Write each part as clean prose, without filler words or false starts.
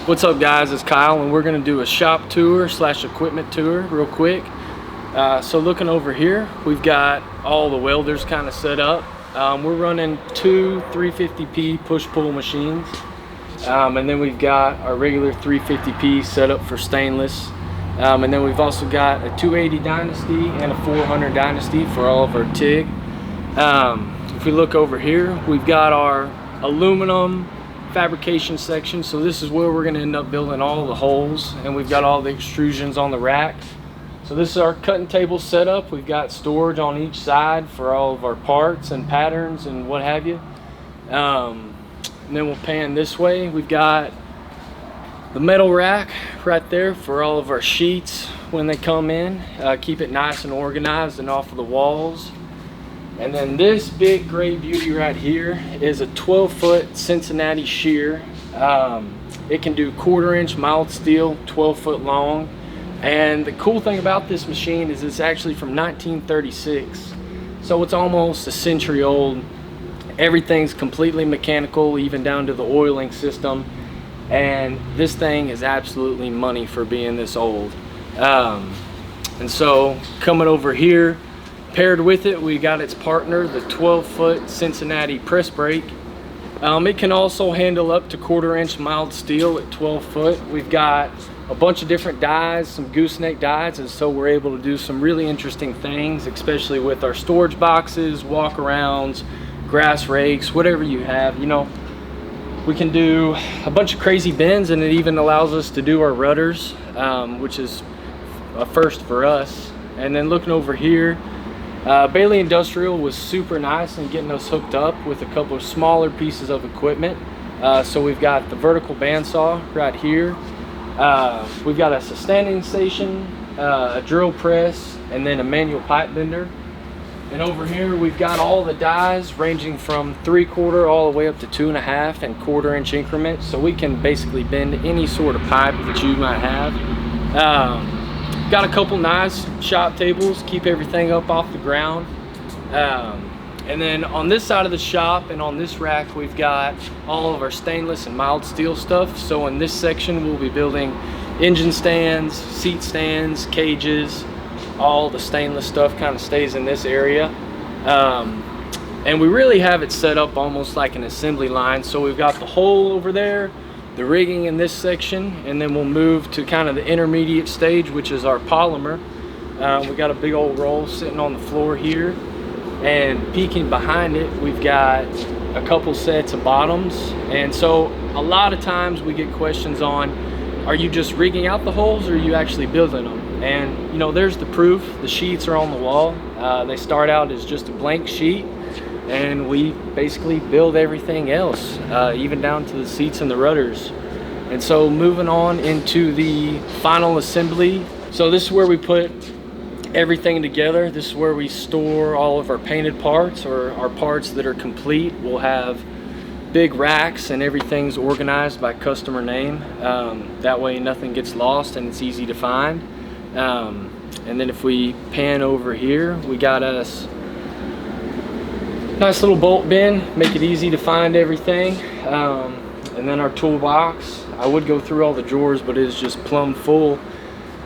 What's up guys, it's Kyle and we're going to do a shop tour slash equipment tour real quick. So looking over here, we've got all the welders kind of set up. We're running two 350p push-pull machines, and then we've got our regular 350p set up for stainless, and then we've also got a 280 Dynasty and a 400 Dynasty for all of our TIG. If we look over here, we've got our aluminum fabrication section, so this is where we're going to end up building all the holes, and we've got all the extrusions on the rack. So this is our cutting table setup. We've got storage on each side for all of our parts and patterns and what have you. And then we'll pan this way. We've got the metal rack right there for all of our sheets when they come in. Keep it nice and organized and off of the walls. And then this big gray beauty right here is a 12-foot Cincinnati shear. It can do 1/4-inch mild steel, 12-foot long. And the cool thing about this machine is it's actually from 1936. So it's almost a century old. Everything's completely mechanical, even down to the oiling system. And this thing is absolutely money for being this old. And so coming over here, paired with it, we got its partner, the 12-foot Cincinnati press brake. It can also handle up to 1/4-inch mild steel at 12 foot. We've got a bunch of different dies, some gooseneck dies, and so we're able to do some really interesting things, especially with our storage boxes, walk-arounds, grass rakes, whatever you have. You know, we can do a bunch of crazy bends, and it even allows us to do our rudders, which is a first for us. And then looking over here, Bailey Industrial was super nice in getting us hooked up with a couple of smaller pieces of equipment. So we've got the vertical bandsaw right here. We've got a standing station, a drill press, and then a manual pipe bender. And over here we've got all the dies ranging from 3/4 all the way up to 2.5 and 1/4-inch increments. So we can basically bend any sort of pipe that you might have. Got a couple nice shop tables, keep everything up off the ground. And then on this side of the shop and on this rack, we've got all of our stainless and mild steel stuff. So in this section, we'll be building engine stands, seat stands, cages. All the stainless stuff kind of stays in this area. And we really have it set up almost like an assembly line. So we've got the hole over there, the rigging in this section, and then we'll move to kind of the intermediate stage, which is our polymer. We got a big old roll sitting on the floor here, and peeking behind it, we've got a couple sets of bottoms. And so a lot of times we get questions on, are you just rigging out the holes or are you actually building them? And you know, there's the proof. The sheets are on the wall. They start out as just a blank sheet, and we basically build everything else, even down to the seats and the rudders. And so moving on into the final assembly. So this is where we put everything together. This is where we store all of our painted parts, or our parts that are complete. We'll have big racks and everything's organized by customer name. That way nothing gets lost and it's easy to find. And then if we pan over here, we got us nice little bolt bin, make it easy to find everything. And then our toolbox. I would go through all the drawers, but it is just plumb full.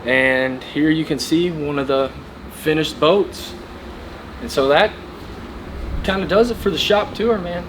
And here you can see one of the finished boats. And so that kind of does it for the shop tour, man.